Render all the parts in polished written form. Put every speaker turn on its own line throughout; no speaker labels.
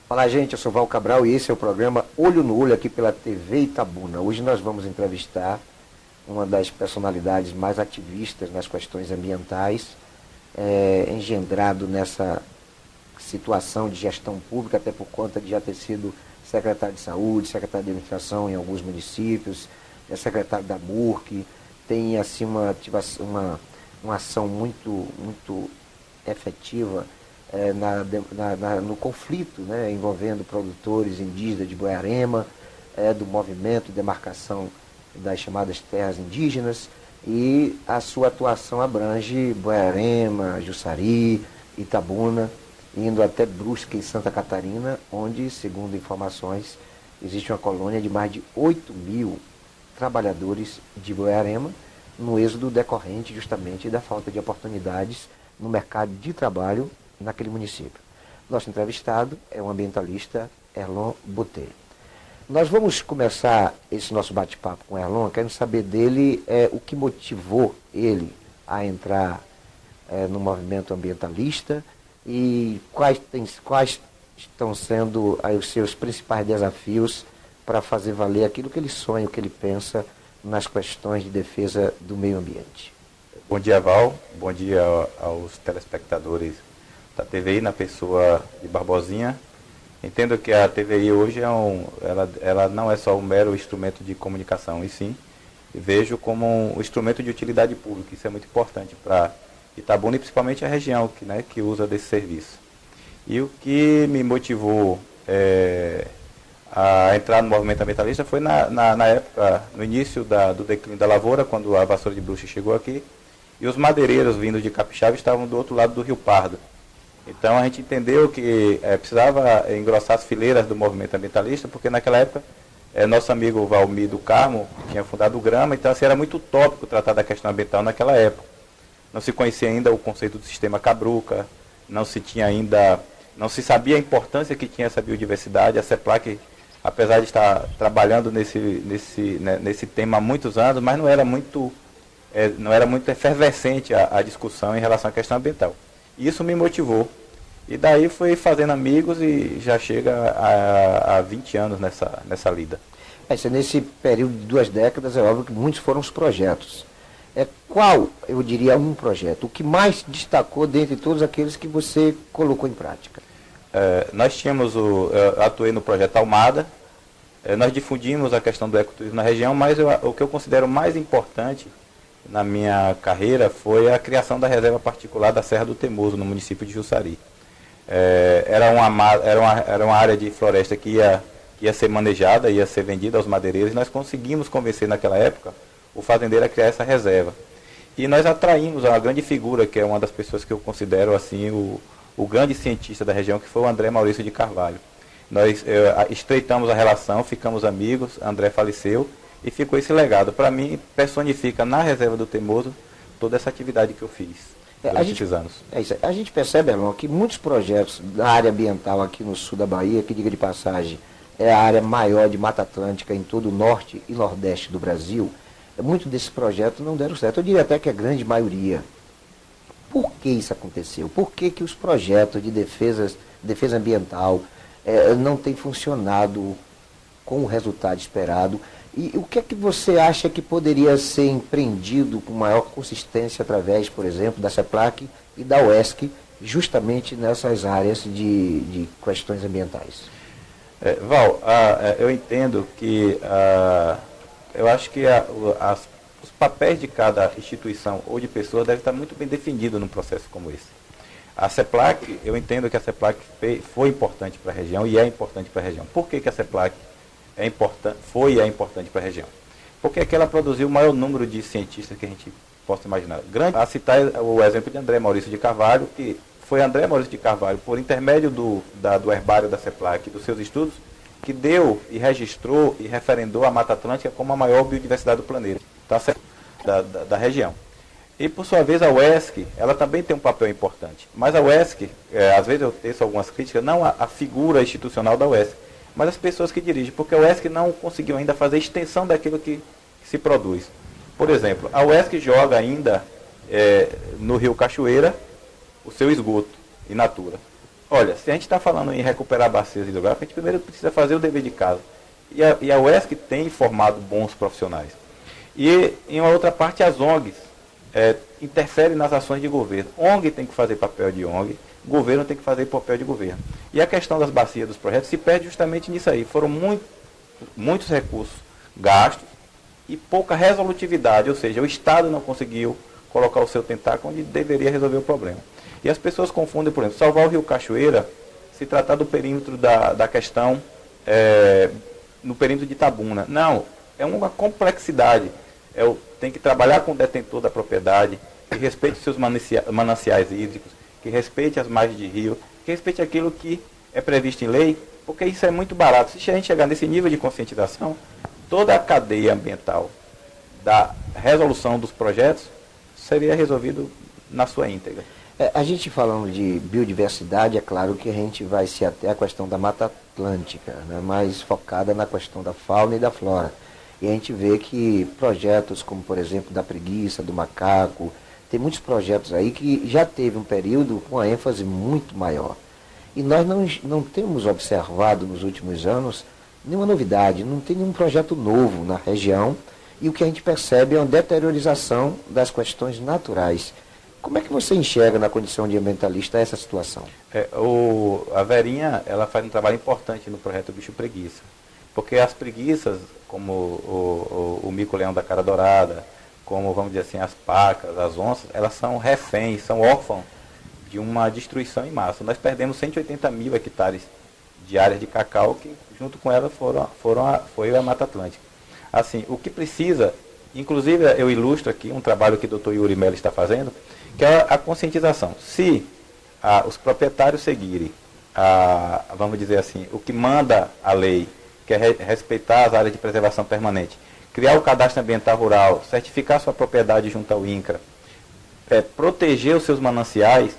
Olá, gente, eu sou Val Cabral e esse é o programa Olho no Olho aqui pela TV Itabuna. Hoje nós vamos entrevistar uma das personalidades mais ativistas nas questões ambientais, engendrado nessa situação de gestão pública, até por conta de já ter sido secretário de saúde, secretário de administração em alguns municípios, é secretário da MURC, tem assim uma ação muito efetiva no conflito, né, envolvendo produtores indígenas de Buerarema, do movimento de demarcação das chamadas terras indígenas, e a sua atuação abrange Buerarema, Jussari, Itabuna, indo até Brusque, em Santa Catarina, onde, segundo informações, existe uma colônia de mais de 8.000 trabalhadores de Buerarema, no êxodo decorrente justamente da falta de oportunidades no mercado de trabalho naquele município. Nosso entrevistado é o ambientalista Erlon Botelho. Nós vamos começar esse nosso bate-papo com o Erlon, querendo saber dele o que motivou ele a entrar no movimento ambientalista e quais estão sendo aí os seus principais desafios para fazer valer aquilo que ele sonha, o que ele pensa nas questões de defesa do meio ambiente.
Bom dia, Val. Bom dia aos telespectadores da TVI, na pessoa de Barbosinha. Entendo que a TVI hoje ela não é só um mero instrumento de comunicação, e sim vejo como um instrumento de utilidade pública. Isso é muito importante para Itabuna e principalmente a região que usa desse serviço. E o que me motivou a entrar no movimento ambientalista foi na época, no início do declínio da lavoura, quando a vassoura de bruxa chegou aqui, e os madeireiros vindos de Capixaba estavam do outro lado do Rio Pardo. Então a gente entendeu que precisava engrossar as fileiras do movimento ambientalista, porque naquela época nosso amigo Valmir do Carmo tinha fundado o Grama, então assim, era muito utópico tratar da questão ambiental naquela época. Não se conhecia ainda o conceito do sistema Cabruca, não se sabia a importância que tinha essa biodiversidade. A CEPLAC, apesar de estar trabalhando nesse tema há muitos anos, mas não era muito efervescente a discussão em relação à questão ambiental. E isso me motivou. E daí fui fazendo amigos e já chega a 20 anos nessa lida.
Nesse período de 2 décadas, é óbvio que muitos foram os projetos. Qual, eu diria, um projeto? O que mais destacou dentre todos aqueles que você colocou em prática?
Nós tínhamos atuei no projeto Almada. Nós difundimos a questão do ecoturismo na região, mas o que eu considero mais importante na minha carreira foi a criação da reserva particular da Serra do Temoso, no município de Jussari. Era uma área de floresta que ia ser manejada, ia ser vendida aos madeireiros, e nós conseguimos convencer naquela época o fazendeiro a criar essa reserva. E nós atraímos uma grande figura, que é uma das pessoas que eu considero assim o grande cientista da região, que foi o André Maurício de Carvalho. Nós estreitamos a relação, ficamos amigos, André faleceu, e ficou esse legado. Para mim, personifica na Reserva do Temoso toda essa atividade que eu fiz durante esses anos.
A gente percebe, Erlon, que muitos projetos da área ambiental aqui no sul da Bahia, que, diga de passagem, é a área maior de Mata Atlântica em todo o norte e nordeste do Brasil, muitos desses projetos não deram certo. Eu diria até que a grande maioria. Por que isso aconteceu? Por que os projetos de defesa ambiental não têm funcionado com o resultado esperado? E o que é que você acha que poderia ser empreendido com maior consistência através, por exemplo, da CEPLAC e da UESC, justamente nessas áreas de questões ambientais?
Val, eu entendo que eu acho que os papéis de cada instituição ou de pessoa devem estar muito bem definidos num processo como esse. A CEPLAC, eu entendo que a CEPLAC foi importante para a região e é importante para a região. Por que a CEPLAC foi e é importante para a região? Porque aqui ela produziu o maior número de cientistas que a gente possa imaginar. A citar o exemplo de André Maurício de Carvalho, que foi André Maurício de Carvalho, por intermédio do herbário da CEPLAC, dos seus estudos, que deu e registrou e referendou a Mata Atlântica como a maior biodiversidade do planeta, da região. E, por sua vez, a UESC, ela também tem um papel importante. Mas a UESC, às vezes eu teço algumas críticas, não a figura institucional da UESC, mas as pessoas que dirigem, porque a UESC não conseguiu ainda fazer extensão daquilo que se produz. Por exemplo, a UESC joga ainda no Rio Cachoeira o seu esgoto in natura. Olha, se a gente está falando em recuperar bacias hidrográficas, a gente primeiro precisa fazer o dever de casa. E a UESC tem formado bons profissionais. E, em uma outra parte, as ONGs interferem nas ações de governo. ONG tem que fazer papel de ONG, governo tem que fazer papel de governo. E a questão das bacias dos projetos se perde justamente nisso aí. Foram muitos recursos gastos e pouca resolutividade, ou seja, o Estado não conseguiu colocar o seu tentáculo onde deveria resolver o problema. E as pessoas confundem, por exemplo, salvar o Rio Cachoeira, se tratar do perímetro da questão no perímetro de Itabuna. Não, é uma complexidade. Tem que trabalhar com o detentor da propriedade, que respeite seus mananciais hídricos, que respeite as margens de rio, que respeite aquilo que é previsto em lei, porque isso é muito barato. Se a gente chegar nesse nível de conscientização, toda a cadeia ambiental da resolução dos projetos seria resolvido na sua íntegra.
A gente falando de biodiversidade, é claro que a gente vai se até a questão da Mata Atlântica, né, mais focada na questão da fauna e da flora. E a gente vê que projetos como, por exemplo, da preguiça, do macaco, tem muitos projetos aí que já teve um período com uma ênfase muito maior. E nós não temos observado nos últimos anos nenhuma novidade, não tem nenhum projeto novo na região, e o que a gente percebe é uma deteriorização das questões naturais. Como é que você enxerga na condição de ambientalista essa situação?
A Verinha, ela faz um trabalho importante no projeto Bicho Preguiça, porque as preguiças, como o mico-leão da cara dourada, como, vamos dizer assim, as pacas, as onças, elas são reféns, são órfãos de uma destruição em massa. Nós perdemos 180 mil hectares de áreas de cacau, que junto com ela foi a Mata Atlântica. Assim, o que precisa, inclusive eu ilustro aqui um trabalho que o Dr. Yuri Mello está fazendo, que é a conscientização. Se os proprietários seguirem, vamos dizer assim, o que manda a lei, que é respeitar as áreas de preservação permanente, criar o cadastro ambiental rural, certificar sua propriedade junto ao INCRA, proteger os seus mananciais,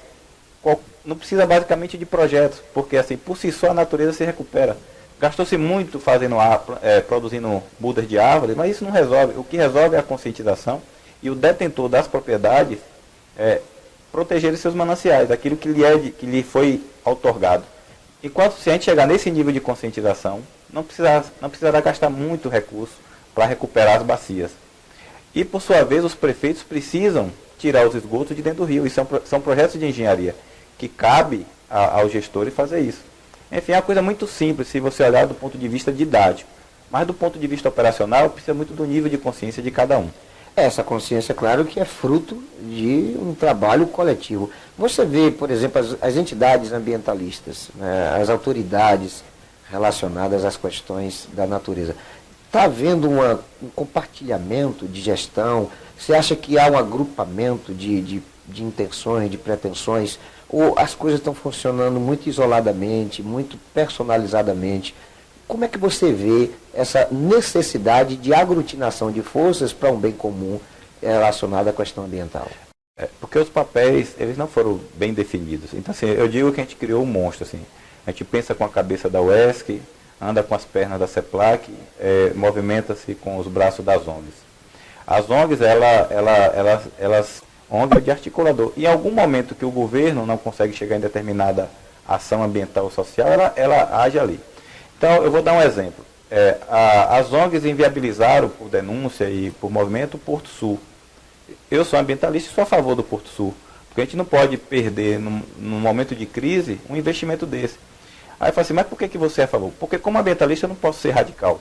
não precisa basicamente de projetos, porque assim, por si só a natureza se recupera. Gastou-se muito produzindo mudas de árvores, mas isso não resolve. O que resolve é a conscientização e o detentor das propriedades proteger os seus mananciais, aquilo que lhe foi outorgado. Enquanto se a gente chegar nesse nível de conscientização, não precisará gastar muito recurso para recuperar as bacias. E, por sua vez, os prefeitos precisam tirar os esgotos de dentro do rio. Isso são projetos de engenharia que cabe aos gestores fazer isso. Enfim, é uma coisa muito simples se você olhar do ponto de vista didático. Mas do ponto de vista operacional, precisa muito do nível de consciência de cada um.
Essa consciência, claro, que é fruto de um trabalho coletivo. Você vê, por exemplo, as entidades ambientalistas, né, as autoridades relacionadas às questões da natureza. Está havendo um compartilhamento de gestão? Você acha que há um agrupamento de intenções, de pretensões? Ou as coisas estão funcionando muito isoladamente, muito personalizadamente? Como é que você vê essa necessidade de aglutinação de forças para um bem comum relacionado à questão ambiental?
Porque os papéis, eles não foram bem definidos. Então, assim, eu digo que a gente criou um monstro. Assim. A gente pensa com a cabeça da UESC, anda com as pernas da CEPLAC, movimenta-se com os braços das ONGs. As ONGs, elas ONG de articulador. E em algum momento que o governo não consegue chegar em determinada ação ambiental ou social, ela age ali. Então, eu vou dar um exemplo. As ONGs inviabilizaram, por denúncia e por movimento, o Porto Sul. Eu sou ambientalista e sou a favor do Porto Sul. Porque a gente não pode perder, num momento de crise, um investimento desse. Aí eu falo assim, mas por que você é a favor? Porque como ambientalista eu não posso ser radical.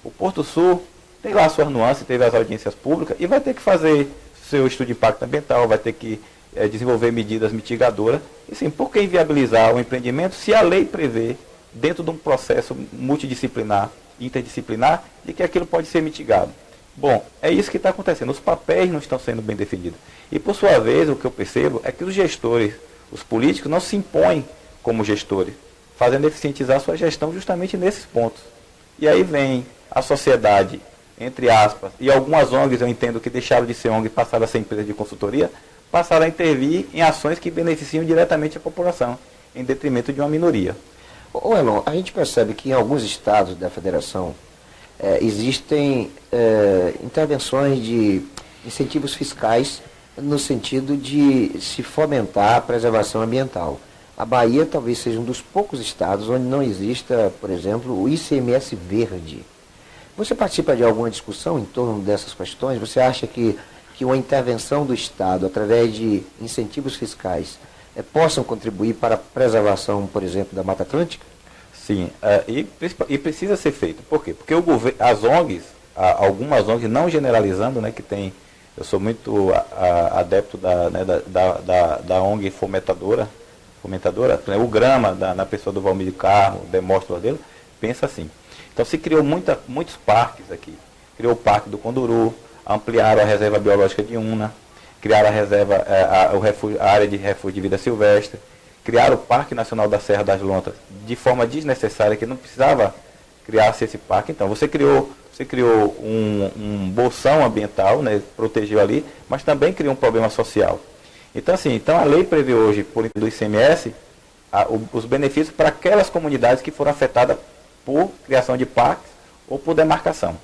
O Porto Sul tem lá suas nuances, teve as audiências públicas e vai ter que fazer seu estudo de impacto ambiental, vai ter que desenvolver medidas mitigadoras. E sim, por que inviabilizar o empreendimento se a lei prevê, dentro de um processo multidisciplinar, interdisciplinar, de que aquilo pode ser mitigado? Bom, é isso que está acontecendo. Os papéis não estão sendo bem definidos. E, por sua vez, o que eu percebo é que os gestores, os políticos, não se impõem como gestores, fazendo eficientizar a sua gestão justamente nesses pontos. E aí vem a sociedade entre aspas, e algumas ONGs eu entendo que deixaram de ser ONG e passaram a ser empresa de consultoria, passaram a intervir em ações que beneficiam diretamente a população, em detrimento de uma minoria.
Ô Elon, a gente percebe que em alguns estados da federação existem intervenções de incentivos fiscais no sentido de se fomentar a preservação ambiental. A Bahia talvez seja um dos poucos estados onde não exista, por exemplo, o ICMS verde. Você participa de alguma discussão em torno dessas questões? Você acha que uma intervenção do Estado, através de incentivos fiscais, possam contribuir para a preservação, por exemplo, da Mata Atlântica?
Sim, e precisa ser feito. Por quê? Porque as ONGs, algumas ONGs, não generalizando, né, que tem, eu sou muito adepto da ONG fomentadora, o Grama, na pessoa do Valmir Carmo, demonstra dele, pensa assim. Então se criou muitos parques aqui. Criou o Parque do Conduru, ampliaram a reserva biológica de Una, criaram a reserva, a área de refúgio de vida silvestre, criaram o Parque Nacional da Serra das Lontras de forma desnecessária, que não precisava criar-se esse parque. Então você criou um bolsão ambiental, né, protegeu ali, mas também criou um problema social. Então assim, a lei prevê hoje, por do ICMS, os benefícios para aquelas comunidades que foram afetadas por criação de parques ou por demarcação.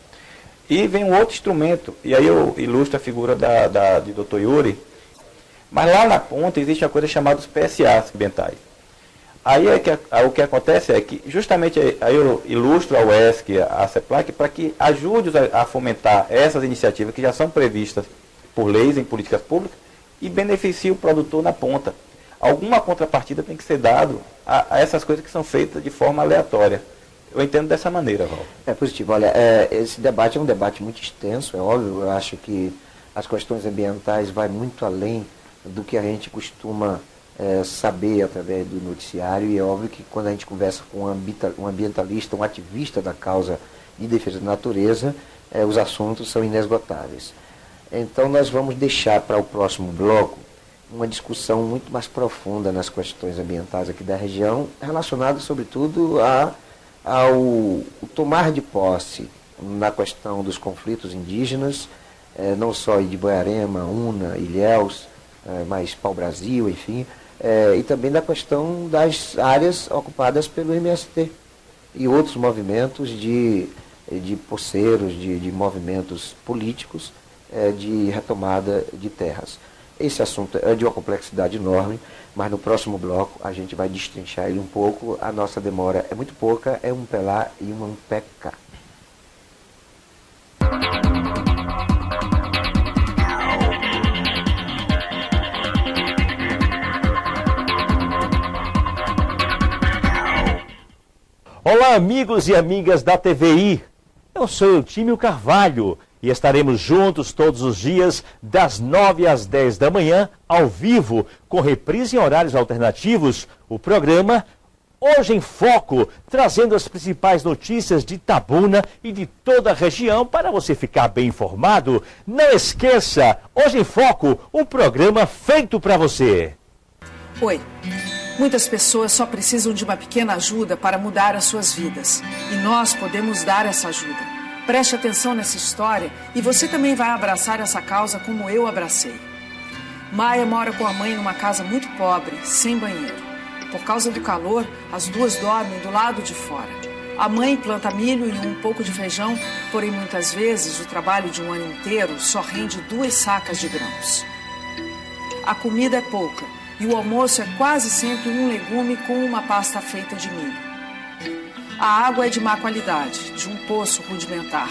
E vem um outro instrumento, e aí eu ilustro a figura de Dr. Yuri, mas lá na ponta existe a coisa chamada os PSAs ambientais. Aí o que acontece é que justamente aí eu ilustro a UESC, a CEPLAC, para que ajude a fomentar essas iniciativas que já são previstas por leis em políticas públicas e beneficie o produtor na ponta. Alguma contrapartida tem que ser dado a essas coisas que são feitas de forma aleatória. Eu entendo dessa maneira, Val.
É positivo. Olha, esse debate é um debate muito extenso, é óbvio. Eu acho que as questões ambientais vai muito além do que a gente costuma saber através do noticiário, e é óbvio que quando a gente conversa com um ambientalista, um ativista da causa de defesa da natureza, os assuntos são inesgotáveis. Então nós vamos deixar para o próximo bloco uma discussão muito mais profunda nas questões ambientais aqui da região, relacionada sobretudo ao tomar de posse na questão dos conflitos indígenas, não só de Boiarema, Una, Ilhéus, mas pau-brasil, enfim, e também da questão das áreas ocupadas pelo MST e outros movimentos de poceiros, de movimentos políticos de retomada de terras. Esse assunto é de uma complexidade enorme, mas no próximo bloco a gente vai destrinchar ele um pouco. A nossa demora é muito pouca, é um pelá e um peca.
Olá, amigos e amigas da TVI. Eu sou Eutímio Carvalho e estaremos juntos todos os dias, das 9 às 10 da manhã, ao vivo, com reprise em horários alternativos, o programa Hoje em Foco, trazendo as principais notícias de Itabuna e de toda a região para você ficar bem informado. Não esqueça, Hoje em Foco, um programa feito para você.
Oi. Muitas pessoas só precisam de uma pequena ajuda para mudar as suas vidas. E nós podemos dar essa ajuda. Preste atenção nessa história e você também vai abraçar essa causa como eu abracei. Maia mora com a mãe numa casa muito pobre, sem banheiro. Por causa do calor, as duas dormem do lado de fora. A mãe planta milho e um pouco de feijão, porém muitas vezes o trabalho de um ano inteiro só rende 2 sacas de grãos. A comida é pouca e o almoço é quase sempre um legume com uma pasta feita de milho. A água é de má qualidade, de um poço rudimentar.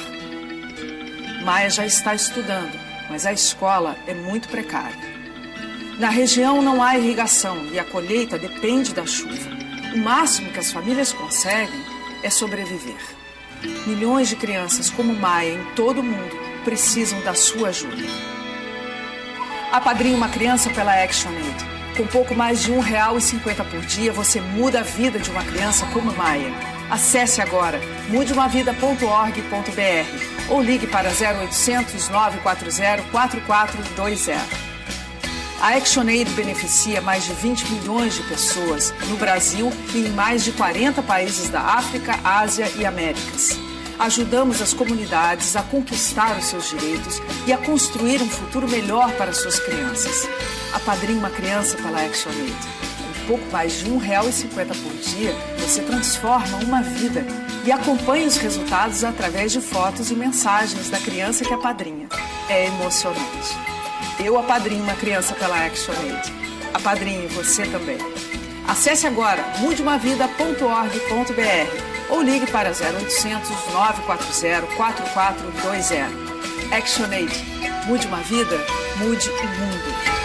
Maia já está estudando, mas a escola é muito precária. Na região não há irrigação e a colheita depende da chuva. O máximo que as famílias conseguem é sobreviver. Milhões de crianças como Maia em todo o mundo precisam da sua ajuda. Apadrinhe uma criança pela ActionAid. Com pouco mais de R$1,50 por dia, você muda a vida de uma criança como Maia. Acesse agora mudeumavida.org.br ou ligue para 0800 940 4420. A ActionAid beneficia mais de 20 milhões de pessoas no Brasil e em mais de 40 países da África, Ásia e Américas. Ajudamos as comunidades a conquistar os seus direitos e a construir um futuro melhor para suas crianças. Apadrinhe uma criança pela ActionAid. Com pouco mais de R$1,50 por dia, você transforma uma vida e acompanha os resultados através de fotos e mensagens da criança que apadrinha. É emocionante. Eu apadrinho uma criança pela ActionAid. Apadrinhe você também. Acesse agora mudeumavida.org.br ou ligue para 0800 940 4420. ActionAid. Mude uma vida, mude o mundo.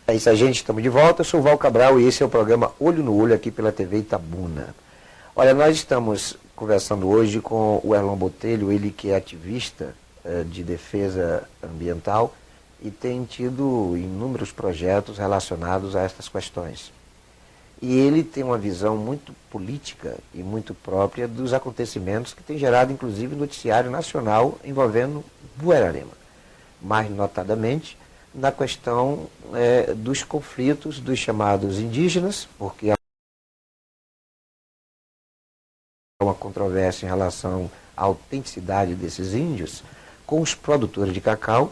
É isso aí, gente, estamos de volta. Eu sou o Val Cabral e esse é o programa Olho no Olho aqui pela TV Itabuna. Olha, nós estamos conversando hoje com o Erlon Botelho, ele que é ativista de defesa ambiental e tem tido inúmeros projetos relacionados a estas questões. E ele tem uma visão muito política e muito própria dos acontecimentos que tem gerado, inclusive, noticiário nacional envolvendo Buerarema. Mais notadamente, na questão dos conflitos dos chamados indígenas, porque há uma controvérsia em relação à autenticidade desses índios, com os produtores de cacau,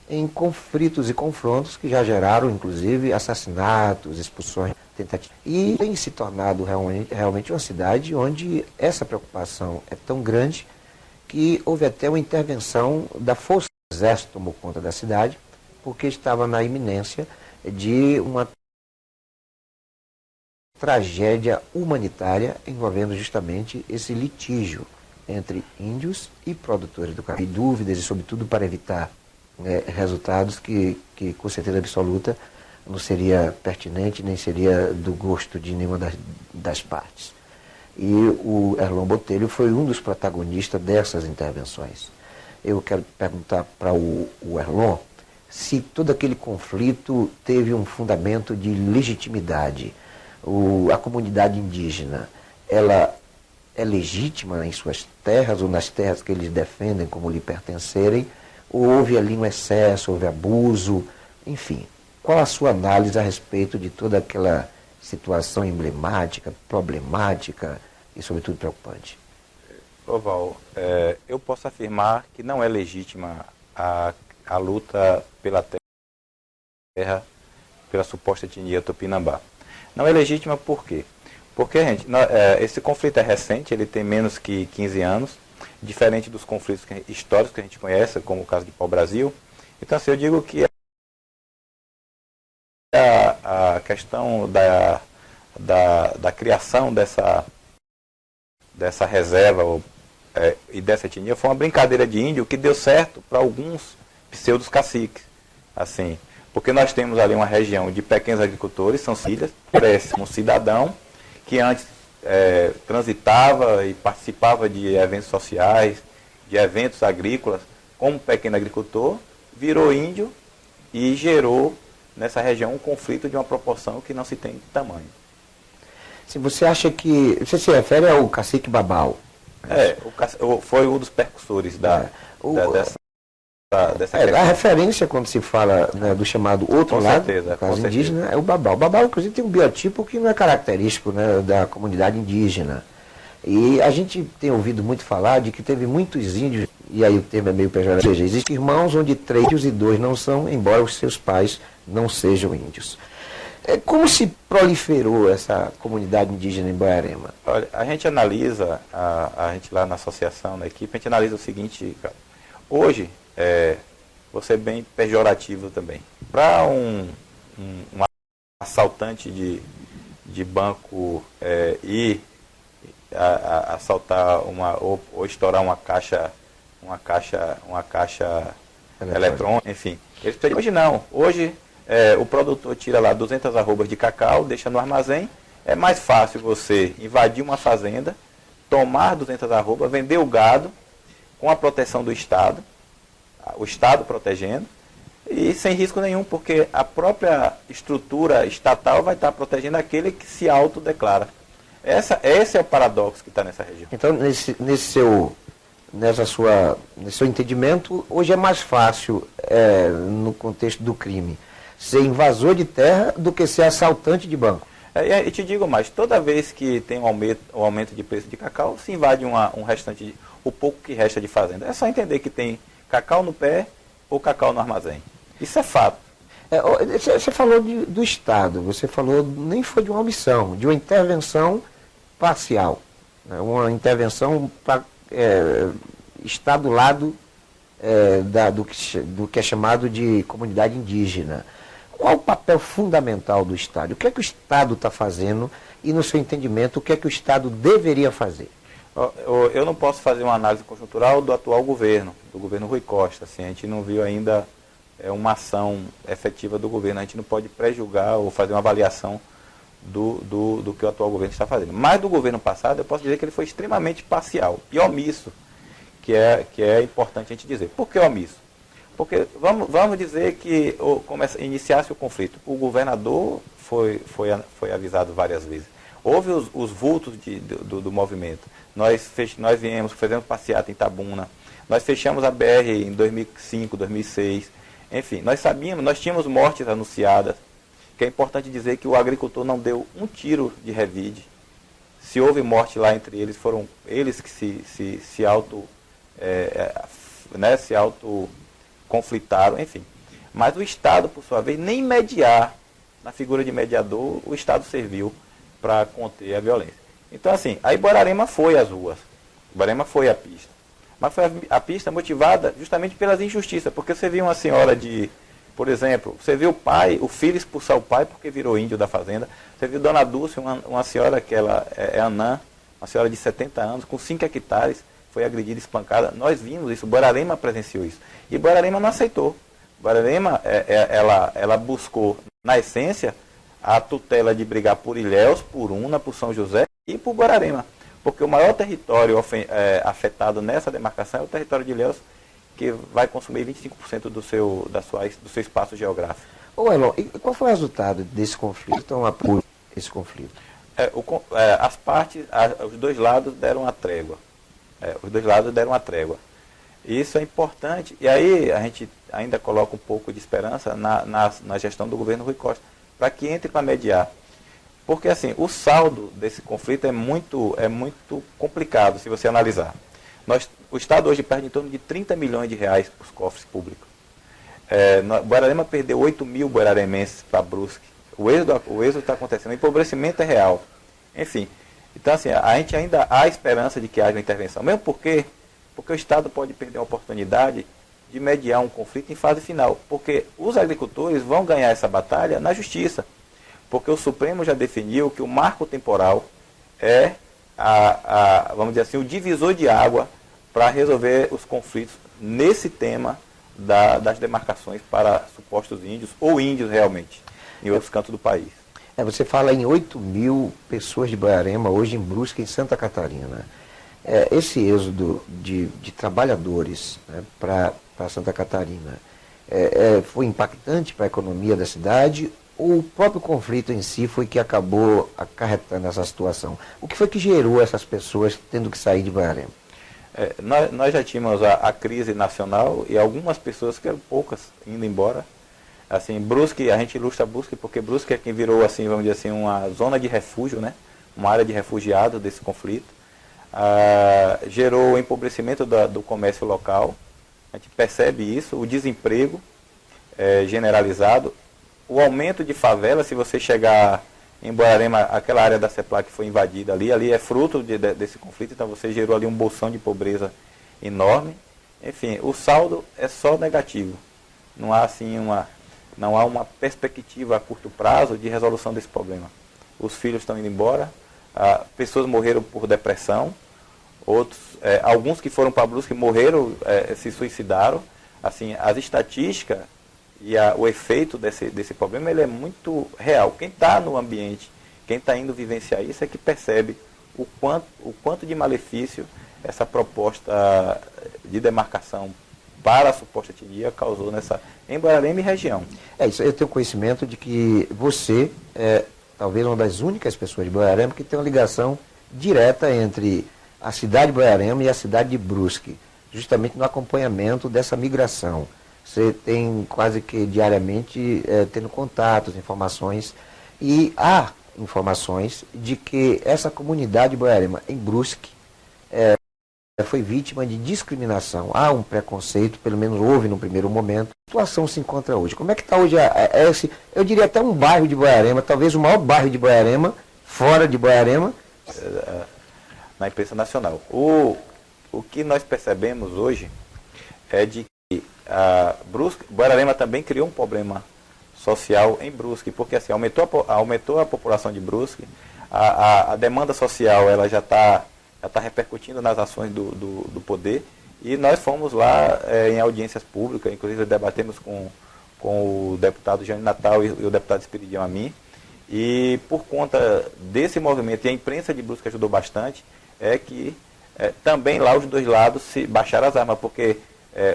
em conflitos e confrontos que já geraram, inclusive, assassinatos, expulsões, tentativas. E tem se tornado realmente uma cidade onde essa preocupação é tão grande que houve até uma intervenção da Força do Exército, tomou conta da cidade, porque estava na iminência de uma tragédia humanitária envolvendo justamente esse litígio entre índios e produtores do cacau. E dúvidas e, sobretudo, para evitar resultados que com certeza absoluta não seria pertinente, nem seria do gosto de nenhuma das partes. E o Erlon Botelho foi um dos protagonistas dessas intervenções. Eu quero perguntar para o Erlon se todo aquele conflito teve um fundamento de legitimidade. A comunidade indígena, ela é legítima em suas terras ou nas terras que eles defendem como lhe pertencerem, ou houve ali um excesso, houve abuso, enfim. Qual a sua análise a respeito de toda aquela situação emblemática, problemática e, sobretudo, preocupante?
Val, eu posso afirmar que não é legítima a luta pela terra, pela suposta etnia Tupinambá. Não é legítima por quê? Porque, gente, esse conflito é recente, ele tem menos que 15 anos, diferente dos conflitos históricos que a gente conhece, como o caso de Pau-Brasil. Então, assim, eu digo que a questão da criação dessa reserva e dessa etnia foi uma brincadeira de índio que deu certo para alguns pseudos caciques, assim, porque nós temos ali uma região de pequenos agricultores, são filhas, parece um cidadão que antes transitava e participava de eventos sociais, de eventos agrícolas, como pequeno agricultor, virou índio e gerou nessa região um conflito de uma proporção que não se tem de tamanho.
Se você acha que... Você se refere ao cacique Babau?
Foi um dos percussores dessa questão.
A referência quando se fala, né, do chamado outro
com
lado,
certeza,
caso indígena, é o Babau. O Babau, inclusive, tem um biotipo que não é característico, né, da comunidade indígena. E a gente tem ouvido muito falar de que teve muitos índios, e aí o termo é meio pejorativo, ou seja, existem irmãos onde 3 índios e 2 não são, embora os seus pais não sejam índios. Como se proliferou essa comunidade indígena em Buerarema?
Olha, a gente analisa, a gente lá na associação, na equipe, a gente analisa o seguinte, cara. Hoje, vou ser bem pejorativo também. Para um assaltante de banco ir assaltar ou estourar uma caixa uma caixa eletrônica, enfim. Eles precisam, hoje não. Hoje o produtor tira lá 200 arrobas de cacau, deixa no armazém. É mais fácil você invadir uma fazenda, tomar 200 arrobas, vender o gado com a proteção do Estado, o Estado protegendo, e sem risco nenhum, porque a própria estrutura estatal vai estar protegendo aquele que se autodeclara. Esse é o paradoxo que está nessa região.
Então, nesse seu entendimento, hoje é mais fácil, no contexto do crime, ser invasor de terra do que ser assaltante de banco.
E te digo mais, toda vez que tem um aumento de preço de cacau, se invade o pouco que resta de fazenda. É só entender que tem cacau no pé ou cacau no armazém. Isso é fato.
Você falou do Estado, você falou, nem foi de uma omissão, de uma intervenção parcial, né? Uma intervenção está do lado do que é chamado de comunidade indígena. Qual o papel fundamental do Estado? O que é que o Estado está fazendo e, no seu entendimento, o que é que o Estado deveria fazer?
Eu não posso fazer uma análise conjuntural do atual governo, do governo Rui Costa. Assim, a gente não viu ainda uma ação efetiva do governo. A gente não pode pré-julgar ou fazer uma avaliação do que o atual governo está fazendo. Mas do governo passado, eu posso dizer que ele foi extremamente parcial e omisso, que é importante a gente dizer. Por que omisso? Porque vamos dizer que iniciasse o conflito. O governador foi avisado várias vezes. Houve os vultos do movimento. Nós fizemos passeata em Itabuna. Nós fechamos a BR em 2005, 2006. Enfim, nós tínhamos mortes anunciadas. Que é importante dizer que o agricultor não deu um tiro de revide. Se houve morte lá entre eles, foram eles que se auto conflitaram, enfim. Mas o Estado, por sua vez, nem mediar, na figura de mediador, o Estado serviu para conter a violência. Então, assim, a Iborarema foi às ruas, Iborarema foi à pista. Mas foi a pista motivada justamente pelas injustiças, porque você viu uma senhora por exemplo, você viu o filho expulsar o pai porque virou índio da fazenda. Você viu Dona Dulce, uma senhora que ela é anã, uma senhora de 70 anos, com 5 hectares, foi agredida, espancada. Nós vimos isso, Borarema presenciou isso. E Borarema não aceitou. Borarema, ela buscou, na essência, a tutela de brigar por Ilhéus, por Una, por São José e por Borarema. Porque o maior território afetado nessa demarcação é o território de Ilhéus, que vai consumir 25% do seu espaço geográfico.
Ô Elon, e qual foi o resultado desse conflito? Então, apoio esse conflito?
As partes, os dois lados deram uma trégua. Isso é importante. E aí a gente ainda coloca um pouco de esperança na gestão do governo Rui Costa, para que entre para mediar. Porque assim, o saldo desse conflito é muito complicado, se você analisar. O Estado hoje perde em torno de 30 milhões de reais para os cofres públicos. Borarema perdeu 8 mil boraremenses para Brusque. O êxodo está acontecendo, o empobrecimento é real. Enfim, então assim, a gente ainda há esperança de que haja uma intervenção. Mesmo porque o Estado pode perder a oportunidade de mediar um conflito em fase final. Porque os agricultores vão ganhar essa batalha na justiça. Porque o Supremo já definiu que o marco temporal é, vamos dizer assim, o divisor de água para resolver os conflitos nesse tema das demarcações para supostos índios, ou índios realmente, em outros cantos do país.
Você fala em 8 mil pessoas de Borarema, hoje em Brusque, em Santa Catarina. Esse êxodo de trabalhadores, né, para Santa Catarina foi impactante para a economia da cidade, ou o próprio conflito em si foi que acabou acarretando essa situação? O que foi que gerou essas pessoas tendo que sair de Borarema?
Nós já tínhamos a crise nacional e algumas pessoas, que eram poucas, indo embora. Assim, Brusque, a gente ilustra Brusque porque Brusque é quem virou, assim, vamos dizer assim, uma zona de refúgio, né? Uma área de refugiados desse conflito. Gerou o empobrecimento do comércio local. A gente percebe isso, o desemprego generalizado, o aumento de favela. Se você chegar em Borarema, aquela área da CEPLAC que foi invadida ali é fruto desse conflito, então você gerou ali um bolsão de pobreza enorme. Enfim, o saldo é só negativo. Não há assim uma perspectiva a curto prazo de resolução desse problema. Os filhos estão indo embora, pessoas morreram por depressão, outros, alguns que foram para Brusque morreram, se suicidaram. Assim, as estatísticas e o efeito desse problema, ele é muito real. Quem está no ambiente, quem está indo vivenciar isso, é que percebe o quanto de malefício essa proposta de demarcação para a suposta etnia causou em Borborema e região.
Isso, eu tenho conhecimento de que você é talvez uma das únicas pessoas de Borborema que tem uma ligação direta entre a cidade de Borborema e a cidade de Brusque, justamente no acompanhamento dessa migração. Você tem quase que diariamente tendo contatos, informações, e há informações de que essa comunidade de Borborema, em Brusque, foi vítima de discriminação. Há um preconceito, pelo menos houve no primeiro momento. A situação se encontra hoje. Como é que está hoje eu diria até um bairro de Borborema, talvez o maior bairro de Borborema, fora de Borborema?
Na imprensa nacional. O que nós percebemos hoje é de que Borborema também criou um problema social em Brusque, porque assim, aumentou a população de Brusque, a demanda social ela já está repercutindo nas ações do poder, e nós fomos lá em audiências públicas, inclusive debatemos com o deputado Jânio Natal e o deputado Espiridião Amin, e por conta desse movimento, e a imprensa de Brusque ajudou bastante, que também lá os dois lados se baixaram as armas, porque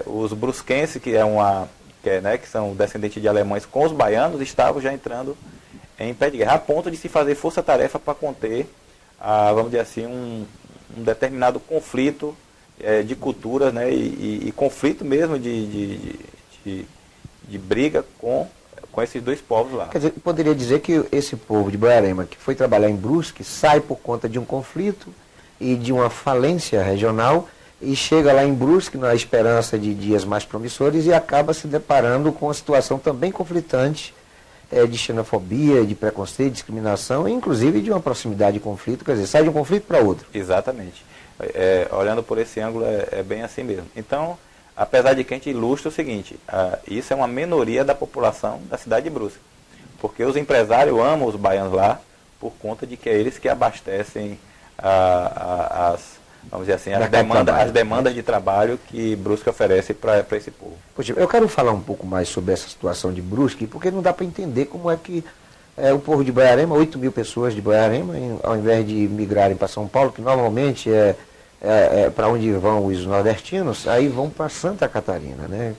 os brusquenses, que são descendentes de alemães, com os baianos, estavam já entrando em pé de guerra, a ponto de se fazer força-tarefa para conter, vamos dizer assim, um determinado conflito de culturas, né, e conflito mesmo de briga com esses dois povos lá.
Quer dizer, poderia dizer que esse povo de Borborema, que foi trabalhar em Brusque, sai por conta de um conflito e de uma falência regional, e chega lá em Brusque na esperança de dias mais promissores e acaba se deparando com uma situação também conflitante, de xenofobia, de preconceito, de discriminação, inclusive de uma proximidade de conflito, quer dizer, sai de um conflito para outro.
Exatamente. Olhando por esse ângulo, é bem assim mesmo. Então, apesar de que a gente ilustra o seguinte, isso é uma minoria da população da cidade de Brusque, porque os empresários amam os baianos lá, por conta de que é eles que abastecem vamos dizer assim, as demandas de trabalho que Brusque oferece para esse povo.
Poxa, eu quero falar um pouco mais sobre essa situação de Brusque, porque não dá para entender como é que o povo de Borborema, 8 mil pessoas de Borborema, ao invés de migrarem para São Paulo, que normalmente para onde vão os nordestinos, aí vão para Santa Catarina, né?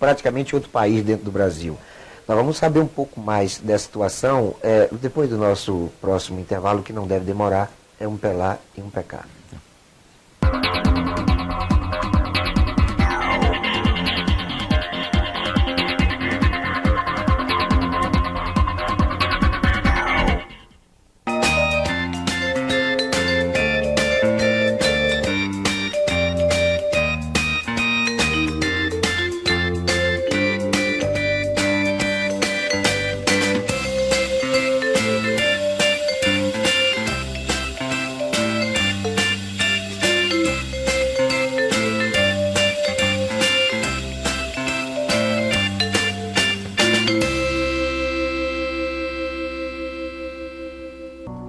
Praticamente outro país dentro do Brasil. Nós vamos saber um pouco mais dessa situação depois do nosso próximo intervalo, que não deve demorar, um Pelá e um Pecá.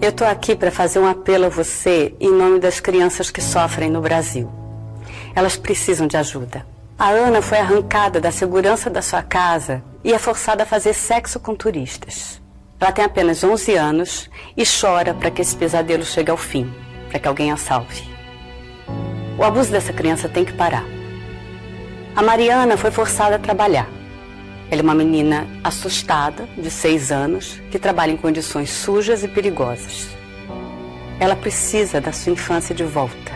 Eu estou aqui para fazer um apelo a você em nome das crianças que sofrem no Brasil. Elas precisam de ajuda. A Ana foi arrancada da segurança da sua casa e é forçada a fazer sexo com turistas. Ela tem apenas 11 anos e chora para que esse pesadelo chegue ao fim, para que alguém a salve. O abuso dessa criança tem que parar. A Mariana foi forçada a trabalhar. Ela é uma menina assustada, de 6 anos, que trabalha em condições sujas e perigosas. Ela precisa da sua infância de volta.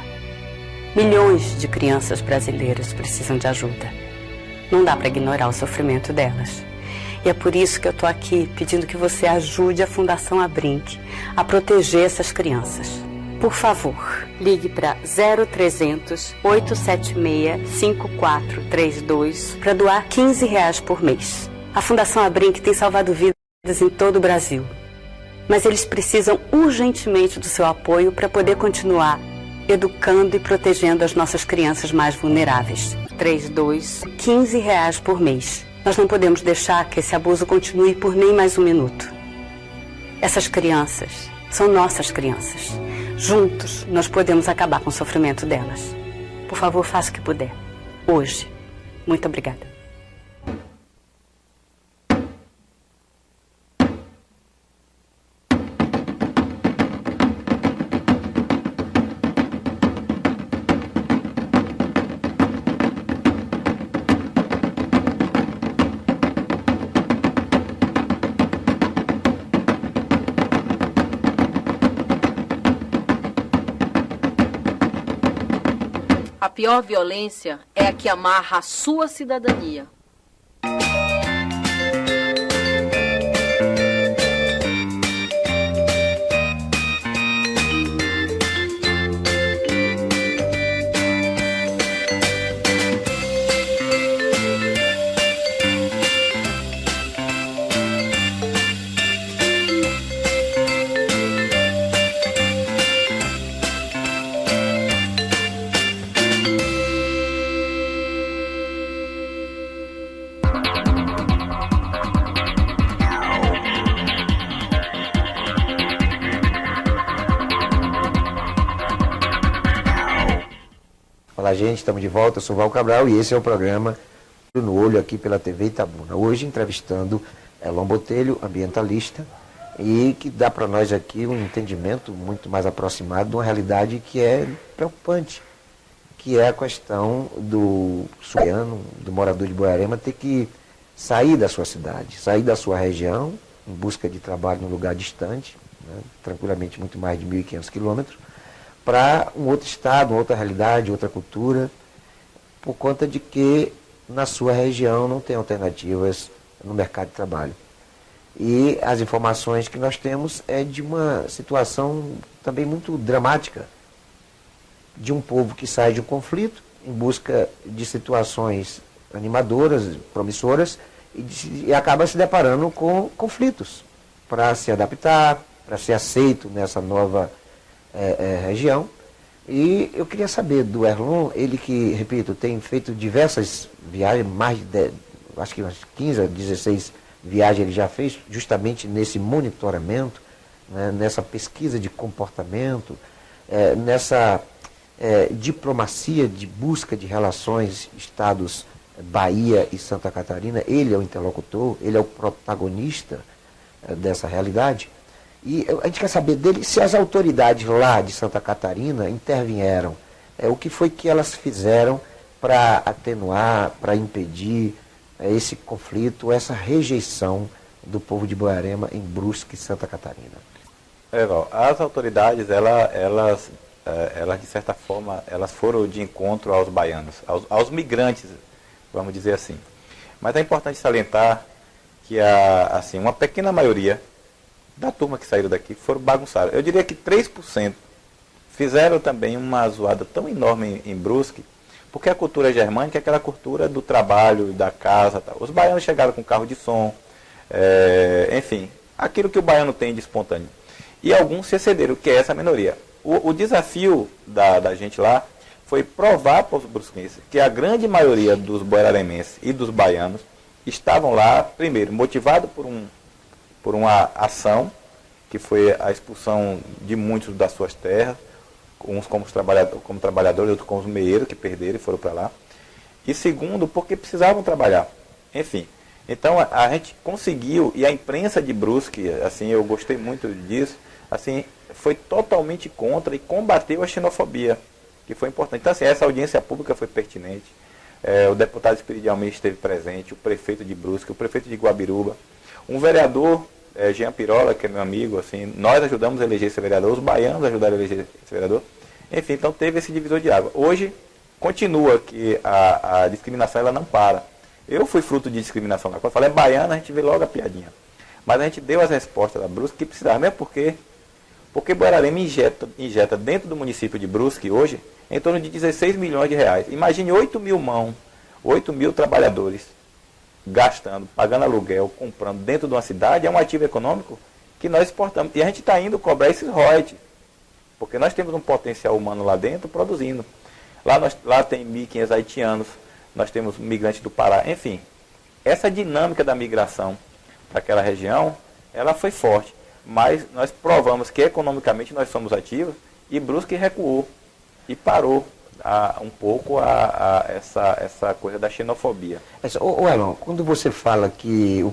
Milhões de crianças brasileiras precisam de ajuda. Não dá para ignorar o sofrimento delas. E é por isso que eu estou aqui pedindo que você ajude a Fundação Abrinq a proteger essas crianças. Por favor, ligue para 0300 876 5432 para doar R$15 por mês. A Fundação Abrinq tem salvado vidas em todo o Brasil. Mas eles precisam urgentemente do seu apoio para poder continuar educando e protegendo as nossas crianças mais vulneráveis. 32, R$15 por mês. Nós não podemos deixar que esse abuso continue por nem mais um minuto. Essas crianças são nossas crianças. juntos, nós podemos acabar com o sofrimento delas. Por favor, faça o que puder. Hoje. Muito obrigada.
A pior violência é a que amarra a sua cidadania.
Olá, gente, estamos de volta. Eu sou Val Cabral e esse é o programa Olho no Olho aqui pela TV Itabuna. Hoje entrevistando Elon Botelho, ambientalista, e que dá para nós aqui um entendimento muito mais aproximado de uma realidade que é preocupante, que é a questão do suiano, do morador de Boiarema, ter que sair da sua cidade, sair da sua região, em busca de trabalho num lugar distante, né, tranquilamente muito mais de 1.500 quilômetros, para um outro estado, uma outra realidade, outra cultura, por conta de que na sua região não tem alternativas no mercado de trabalho. E as informações que nós temos é de uma situação também muito dramática, de um povo que sai de um conflito em busca de situações animadoras, promissoras, e acaba se deparando com conflitos para se adaptar, para ser aceito nessa nova região. E eu queria saber do Erlon, ele que, repito, tem feito diversas viagens, mais de, acho que umas 15 a 16 viagens ele já fez, justamente nesse monitoramento, né, nessa pesquisa de comportamento, nessa diplomacia de busca de relações Estados Bahia e Santa Catarina. Ele é o interlocutor, ele é o protagonista dessa realidade. E a gente quer saber dele se as autoridades lá de Santa Catarina intervieram. O que foi que elas fizeram para atenuar, para impedir esse conflito, essa rejeição do povo de Boiarema em Brusque, Santa Catarina?
Val, as autoridades, elas de certa forma, elas foram de encontro aos baianos, aos migrantes, vamos dizer assim. Mas é importante salientar que assim, uma pequena maioria da turma que saíram daqui foram bagunçados. Eu diria que 3% fizeram também uma zoada tão enorme em Brusque, porque a cultura germânica é aquela cultura do trabalho, da casa, tal. Os baianos chegaram com carro de som, enfim, aquilo que o baiano tem de espontâneo. E alguns se excederam, que é essa minoria. O desafio da gente lá foi provar para os brusquenses que a grande maioria dos boiaremenses e dos baianos estavam lá, primeiro, motivados por uma ação, que foi a expulsão de muitos das suas terras, uns como trabalhadores, outros como os meeiros, que perderam e foram para lá. E segundo, porque precisavam trabalhar. Enfim, então a gente conseguiu, e a imprensa de Brusque, assim, eu gostei muito disso, assim, foi totalmente contra e combateu a xenofobia, que foi importante. Então, assim, essa audiência pública foi pertinente. O deputado Espírito de Almeida esteve presente, o prefeito de Brusque, o prefeito de Guabiruba, um vereador, Jean Pirola, que é meu amigo, assim, nós ajudamos a eleger esse vereador, os baianos ajudaram a eleger esse vereador. Enfim, então teve esse divisor de água. Hoje, continua que a discriminação ela não para. Eu fui fruto de discriminação lá. Quando eu falei baiana, a gente vê logo a piadinha. Mas a gente deu as respostas da Brusque que precisava, mesmo porque Boiarema injeta dentro do município de Brusque hoje em torno de 16 milhões de reais. Imagine 8 mil mãos, 8 mil trabalhadores gastando, pagando aluguel, comprando dentro de uma cidade, é um ativo econômico que nós exportamos. E a gente está indo cobrar esses royalties, porque nós temos um potencial humano lá dentro produzindo. Lá tem 1.500 haitianos, nós temos migrantes do Pará, enfim. Essa dinâmica da migração para aquela região, ela foi forte. Mas nós provamos que economicamente nós somos ativos E Brusque recuou e parou um pouco essa coisa da xenofobia.
Ô Elon, quando você fala que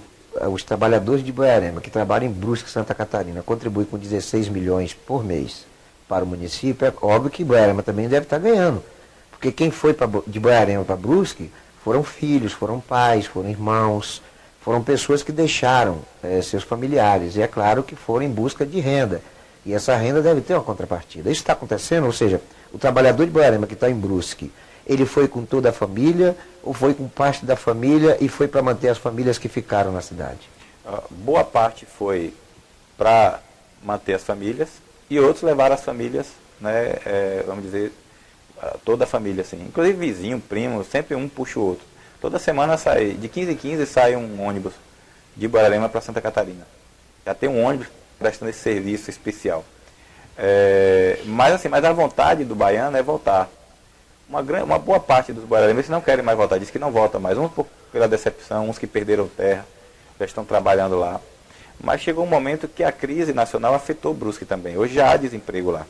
os trabalhadores de Boiarema, que trabalham em Brusque, Santa Catarina, contribuem com 16 milhões por mês para o município, é óbvio que Boiarema também deve estar ganhando. Porque quem foi de Boiarema para Brusque foram filhos, foram pais, foram irmãos, foram pessoas que deixaram seus familiares. E é claro que foram em busca de renda. E essa renda deve ter uma contrapartida. Isso está acontecendo, ou seja, o trabalhador de Boiarema que está em Brusque, ele foi com toda a família ou foi com parte da família e foi para manter as famílias que ficaram na cidade?
Boa parte foi para manter as famílias e outros levaram as famílias, né, vamos dizer, toda a família, assim, inclusive vizinho, primo, sempre um puxa o outro. Toda semana sai, de 15 em 15 sai um ônibus de Boiarema para Santa Catarina. Já tem um ônibus prestando esse serviço especial. Mas a vontade do baiano é voltar. Uma boa parte dos boiaremenses não querem mais voltar, diz que não volta mais. Uns pela decepção, uns que perderam terra, já estão trabalhando lá. Mas chegou um momento que a crise nacional afetou Brusque também. Hoje já há desemprego lá.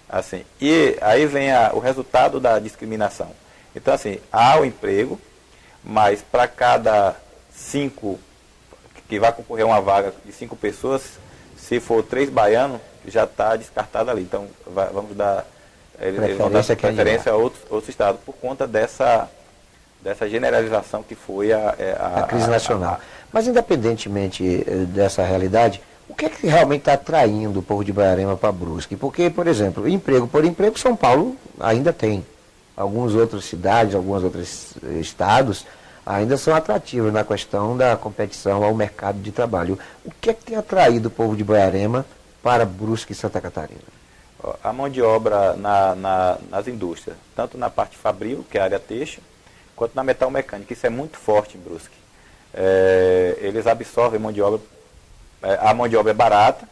Assim, e aí vem o resultado da discriminação. Então, assim, há o emprego, mas para cada 5 que vai concorrer a uma vaga de 5 pessoas, se for 3 baianos, já está descartado ali. Então, vamos dar... Eles vão dar preferência a outro estado, por conta dessa generalização que foi
a crise nacional. Mas, independentemente dessa realidade, o que é que realmente está atraindo o povo de Boiarema para Brusque? Porque, por exemplo, emprego por emprego, São Paulo ainda tem. Algumas outras cidades, alguns outros estados ainda são atrativos na questão da competição ao mercado de trabalho. O que é que tem atraído o povo de Boiarema para Brusque e Santa Catarina?
A mão de obra nas indústrias, tanto na parte fabril, que é a área têxtil, quanto na metal mecânica. Isso é muito forte em Brusque. Eles absorvem mão de obra, a mão de obra é barata,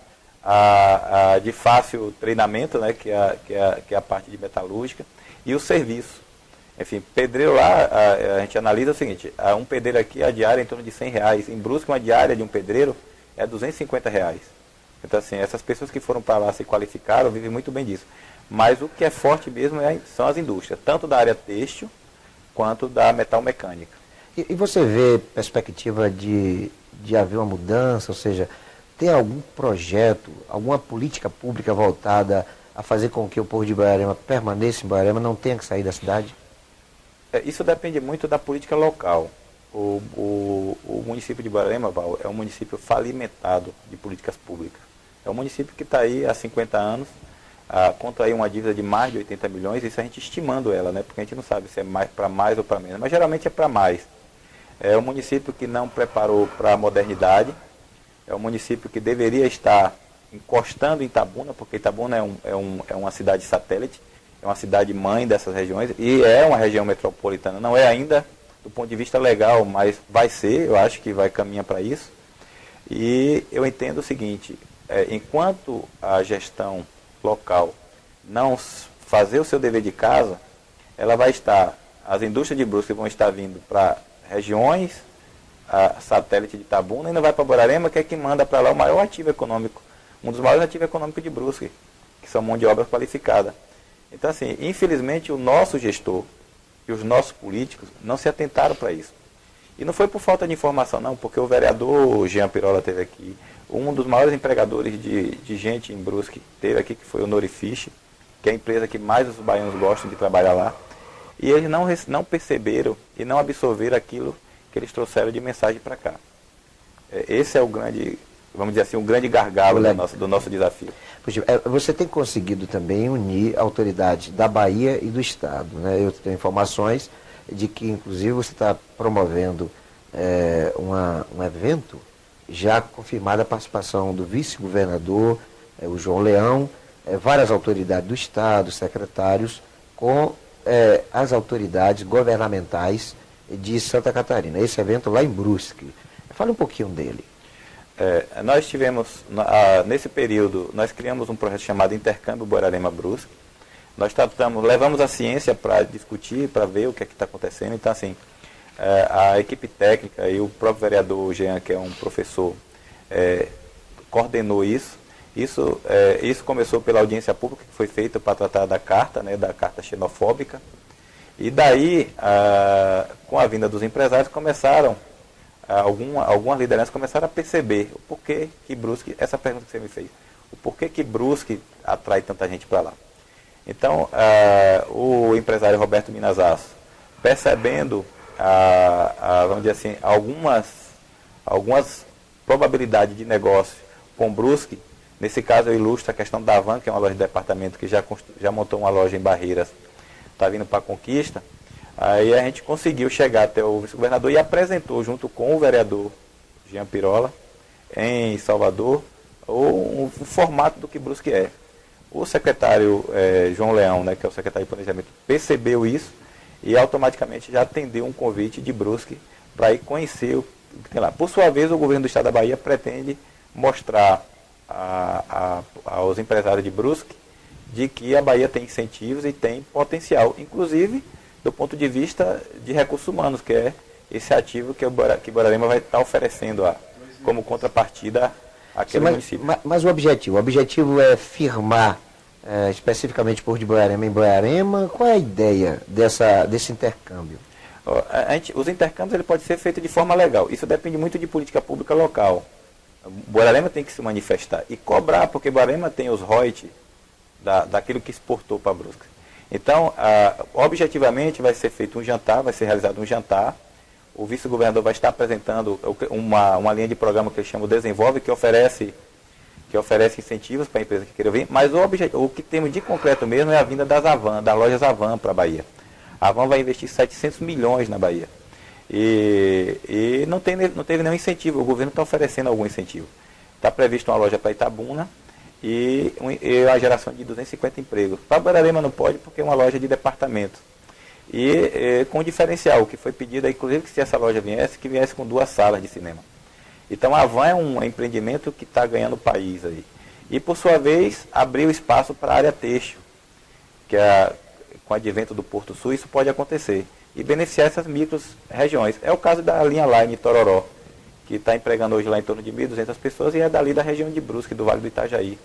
de fácil treinamento, né, que é a parte de metalúrgica, e o serviço. Enfim, pedreiro lá, a gente analisa o seguinte, um pedreiro aqui, a diária é em torno de R$100. Em Brusque, uma diária de um pedreiro é R$250. Então, assim, essas pessoas que foram para lá se qualificaram, vivem muito bem disso. Mas o que é forte mesmo são as indústrias, tanto da área têxtil quanto da metal mecânica.
E você vê perspectiva de haver uma mudança, ou seja, tem algum projeto, alguma política pública voltada a fazer com que o povo de Boiarema permaneça em Boiarema, não tenha que sair da cidade?
Isso depende muito da política local. O município de Boiarema, Val, é um município falimentado de políticas públicas. É um município que está aí há 50 anos, conta aí uma dívida de mais de 80 milhões, isso a gente estimando ela, né? Porque a gente não sabe se é para mais ou para menos, mas geralmente é para mais. É um município que não preparou para a modernidade, é um município que deveria estar encostando em Itabuna, porque Itabuna é uma cidade satélite, é uma cidade mãe dessas regiões, e é uma região metropolitana, não é ainda do ponto de vista legal, mas vai ser, eu acho que vai caminhar para isso. E eu entendo o seguinte, enquanto a gestão local não fazer o seu dever de casa, ela vai estar, as indústrias de Brusque vão estar vindo para regiões, satélite de Itabuna, e não vai para Boiarema, que é que manda para lá o maior ativo econômico, um dos maiores ativos econômicos de Brusque, que são mão de obra qualificada. Então, assim, infelizmente o nosso gestor e os nossos políticos não se atentaram para isso. E não foi por falta de informação, não, porque o vereador Jean Pirola esteve aqui, um dos maiores empregadores de gente em Brusque esteve aqui, que foi o Norifish, que é a empresa que mais os baianos gostam de trabalhar lá, e eles não perceberam e não absorveram aquilo que eles trouxeram de mensagem para cá. Esse é o grande, vamos dizer assim, o grande gargalo do nosso desafio.
Você tem conseguido também unir autoridades da Bahia e do Estado, né? Eu tenho informações de que, inclusive, você está promovendo um evento, já confirmada a participação do vice-governador, o João Leão, várias autoridades do Estado, secretários, com as autoridades governamentais de Santa Catarina. Esse evento lá em Brusque. Fale um pouquinho dele.
Nós tivemos, nesse período, nós criamos um projeto chamado Intercâmbio Boiarema-Brusque. Nós levamos a ciência para discutir, para ver o que é que está acontecendo. Então, assim, a equipe técnica e o próprio vereador Jean, que é um professor, coordenou isso. Isso começou pela audiência pública que foi feita para tratar da carta, né, da carta xenofóbica. E daí, com a vinda dos empresários, começaram, algumas lideranças começaram a perceber o porquê que Brusque, essa pergunta que você me fez, o porquê que Brusque atrai tanta gente para lá. Então, o empresário Roberto Minasasso, percebendo, vamos dizer assim, algumas probabilidades de negócio com Brusque, nesse caso eu ilustro a questão da Avan, que é uma loja de departamento que já montou uma loja em Barreiras, está vindo para a Conquista. Aí a gente conseguiu chegar até o vice-governador e apresentou, junto com o vereador Jean Pirola, em Salvador, o formato do que Brusque é. O secretário João Leão, né, que é o secretário de Planejamento, percebeu isso e automaticamente já atendeu um convite de Brusque para ir conhecer o que tem lá. Por sua vez, o governo do estado da Bahia pretende mostrar aos empresários de Brusque de que a Bahia tem incentivos e tem potencial, inclusive do ponto de vista de recursos humanos, que é esse ativo que Borborema vai estar oferecendo como contrapartida àquele município.
Mas o objetivo é firmar especificamente por de Borborema em Borborema. Qual é a ideia desse intercâmbio?
Os intercâmbios ele pode ser feito de forma legal. Isso depende muito de política pública local. Borborema tem que se manifestar e cobrar, porque Borborema tem os royalties daquilo que exportou para Brusque. Então, objetivamente vai ser feito um jantar, vai ser realizado um jantar. O vice-governador vai estar apresentando uma linha de programa que ele chama Desenvolve, que oferece incentivos para a empresa que queira vir, mas o que temos de concreto mesmo é a vinda das lojas Avan para a Bahia. A Avan vai investir 700 milhões na Bahia. E não teve nenhum incentivo, o governo está oferecendo algum incentivo. Está previsto uma loja para Itabuna e a geração de 250 empregos. Para Borborema não pode porque é uma loja de departamento. E com diferencial, o que foi pedido, inclusive que se essa loja viesse, que viesse com 2 salas de cinema. Então a Avan é um empreendimento que está ganhando o país aí. E por sua vez, abriu espaço para a área têxtil, que com o advento do Porto Sul isso pode acontecer. E beneficiar essas micro-regiões. É o caso da linha Line Tororó, que está empregando hoje lá em torno de 1.200 pessoas e é dali da região de Brusque, do Vale do Itajaí,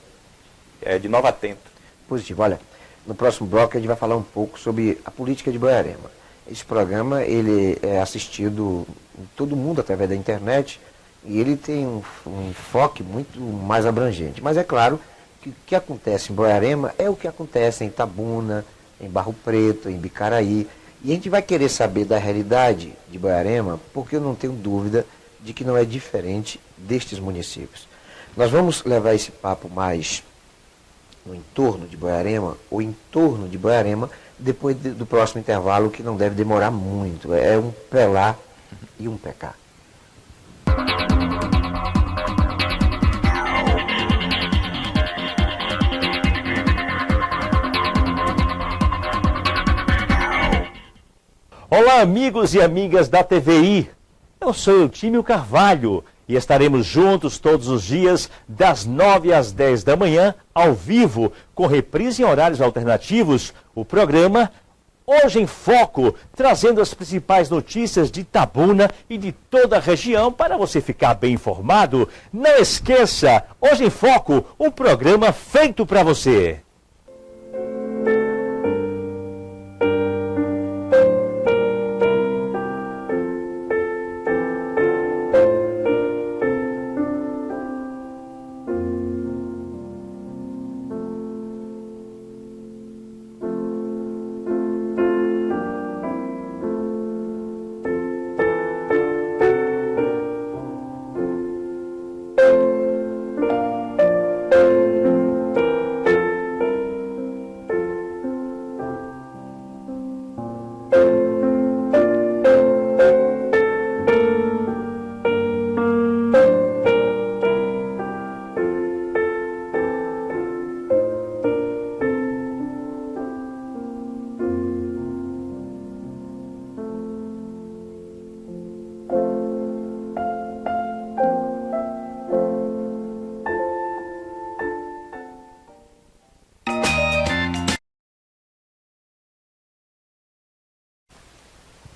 de Nova Atento.
Positivo. Olha, no próximo bloco a gente vai falar um pouco sobre a política de Borborema. Esse programa ele é assistido em todo mundo através da internet e ele tem um enfoque muito mais abrangente. Mas é claro que o que acontece em Borborema é o que acontece em Itabuna, em Barro Preto, em Bicaraí. E a gente vai querer saber da realidade de Borborema, porque eu não tenho dúvida de que não é diferente destes municípios. Nós vamos levar esse papo mais no entorno de Borborema, ou em torno de Borborema, depois do próximo intervalo, que não deve demorar muito. É um pré-lá e um pé-cá.
Olá, amigos e amigas da TVI. Eu sou Eutímio Carvalho e estaremos juntos todos os dias, das 9 às 10 da manhã, ao vivo, com reprise em horários alternativos, o programa Hoje em Foco, trazendo as principais notícias de Itabuna e de toda a região para você ficar bem informado. Não esqueça, Hoje em Foco, um programa feito para você.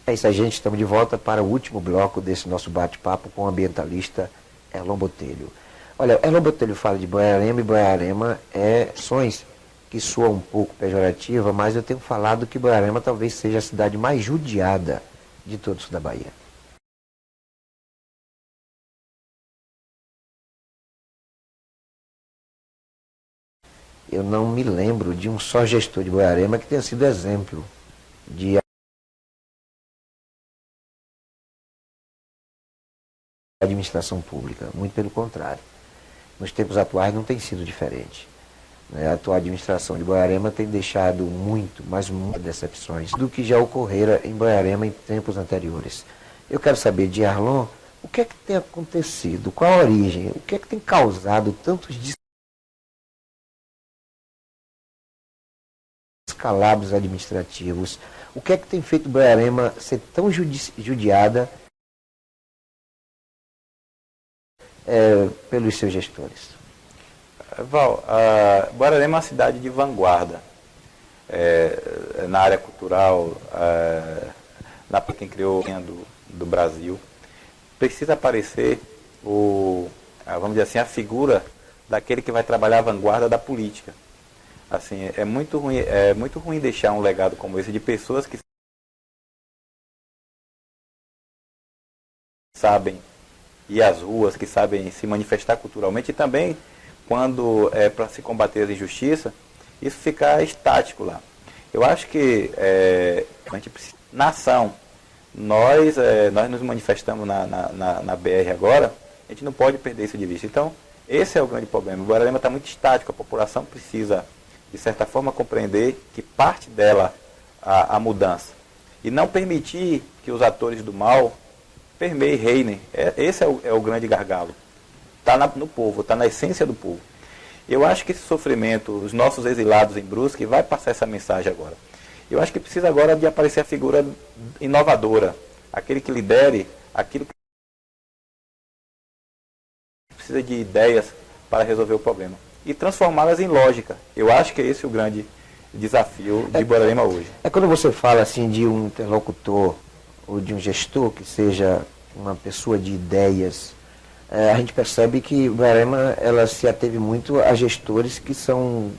É isso aí, gente. Estamos de volta para o último bloco desse nosso bate-papo com o ambientalista Erlon Botelho. Olha, Elon Botelho fala de Boiarema, e Boiarema é ações que soa um pouco pejorativa, mas eu tenho falado que Boiarema talvez seja a cidade mais judiada de todo o sul da Bahia. Eu não me lembro de um só gestor de Boiarema que tenha sido exemplo de administração pública. Muito pelo contrário. Nos tempos atuais não tem sido diferente. A atual administração de Boiarema tem deixado muito, mas muitas decepções do que já ocorrera em Boiarema em tempos anteriores. Eu quero saber de Arlon, o que é que tem acontecido? Qual a origem? O que é que tem causado tantos descalabros administrativos? O que é que tem feito Boiarema ser tão judiada pelos seus gestores?
Val, Boiarema é uma cidade de vanguarda na área cultural, na quem criou do Brasil. Precisa aparecer vamos dizer assim, a figura daquele que vai trabalhar a vanguarda da política. Assim, é muito ruim deixar um legado como esse de pessoas que sabem ir às ruas, que sabem se manifestar culturalmente, e também quando é para se combater as injustiças, isso ficar estático lá. Eu acho que a gente precisa, na ação, nós nos manifestamos na BR agora, a gente não pode perder isso de vista. Então, esse é o grande problema. O Boiarema está muito estático, a população precisa, de certa forma, compreender que parte dela a mudança. E não permitir que os atores do mal permeiem, reinem. Esse é o grande gargalo. Está no povo, está na essência do povo. Eu acho que esse sofrimento, os nossos exilados em Brusque, vai passar essa mensagem agora. Eu acho que precisa agora de aparecer a figura inovadora, aquele que lidere, aquilo que precisa de ideias para resolver o problema. E transformá-las em lógica. Eu acho que esse é o grande desafio de Boiarema hoje.
Quando você fala assim de um interlocutor ou de um gestor que seja uma pessoa de ideias, a gente percebe que Boiarema ela se ateve muito a gestores que são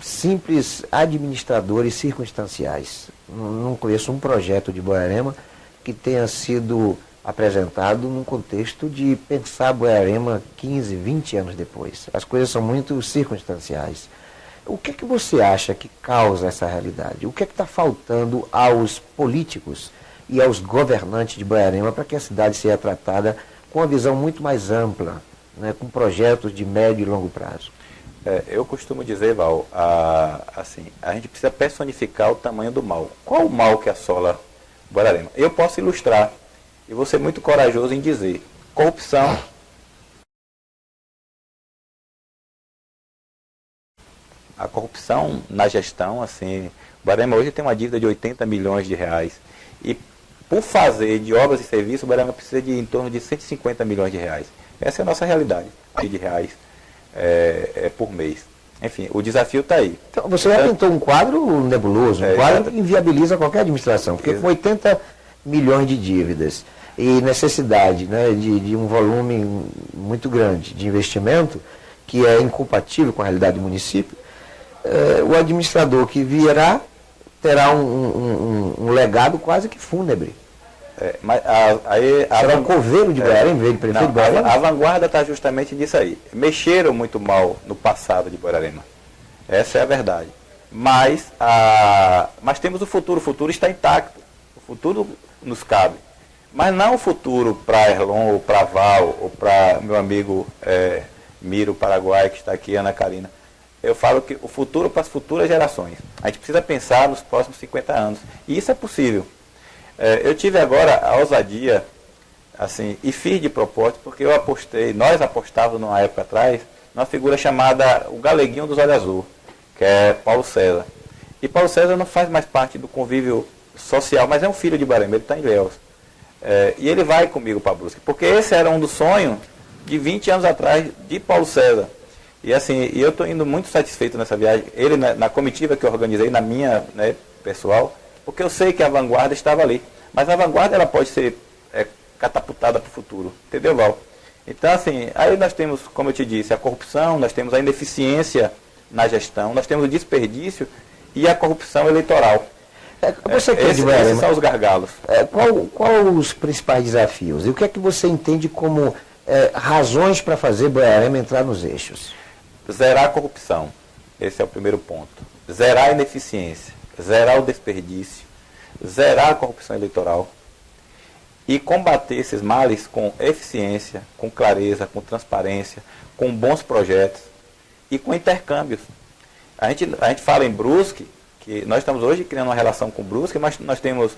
simples administradores circunstanciais. Não conheço um projeto de Boiarema que tenha sido apresentado num contexto de pensar Boiarema 15, 20 anos depois. As coisas são muito circunstanciais. O que é que você acha que causa essa realidade? O que é que está faltando aos políticos e aos governantes de Boiarema para que a cidade seja tratada com uma visão muito mais ampla, né, com projetos de médio e longo prazo?
Eu costumo dizer, Val, assim, a gente precisa personificar o tamanho do mal. Qual o mal que assola Boiarema? Eu posso ilustrar, e vou ser muito corajoso em dizer: corrupção, a corrupção na gestão, assim, Boiarema hoje tem uma dívida de 80 milhões de reais, e por fazer de obras e serviços, Boiarema precisa de em torno de 150 milhões de reais. Essa é a nossa realidade, de reais por mês. Enfim, o desafio está aí.
Então, você já pintou um quadro nebuloso, um quadro que inviabiliza qualquer administração, porque com 80 milhões de dívidas e necessidade, né, de um volume muito grande de investimento, que é incompatível com a realidade do município, o administrador que virá terá um legado quase que fúnebre.
Mas
será um coveiro de Boiarema, em vez de prefeito de Boiarema?
A vanguarda está justamente nisso aí. Mexeram muito mal no passado de Boiarema. Essa é a verdade. Mas temos o futuro está intacto. O futuro nos cabe. Mas não o futuro para Erlon, ou para Val, ou para meu amigo Miro Paraguai, que está aqui, Ana Karina. Eu falo que o futuro para as futuras gerações. A gente precisa pensar nos próximos 50 anos. E isso é possível. Eu tive agora a ousadia, assim, e fiz de propósito, porque nós apostávamos numa época atrás, numa figura chamada o Galeguinho dos Olhos Azul, que é Paulo César. E Paulo César não faz mais parte do convívio social, mas é um filho de Boiarema, ele está em Ilhéus. E ele vai comigo para Brusque, porque esse era um dos sonhos de 20 anos atrás de Paulo César. E assim, eu estou indo muito satisfeito nessa viagem, ele na comitiva que eu organizei, na minha, né, pessoal, porque eu sei que a vanguarda estava ali. Mas a vanguarda ela pode ser catapultada para o futuro. Entendeu, Val? Então, assim, aí nós temos, como eu te disse, a corrupção, nós temos a ineficiência na gestão, nós temos o desperdício e a corrupção eleitoral.
Você que
Esses são os gargalos.
Qual os principais desafios? E o que é que você entende como razões para fazer Boiarema entrar nos eixos?
Zerar a corrupção, esse é o primeiro ponto. Zerar a ineficiência, zerar o desperdício, zerar a corrupção eleitoral e combater esses males com eficiência, com clareza, com transparência, com bons projetos e com intercâmbios. A gente fala em Brusque, que nós estamos hoje criando uma relação com Brusque, mas nós temos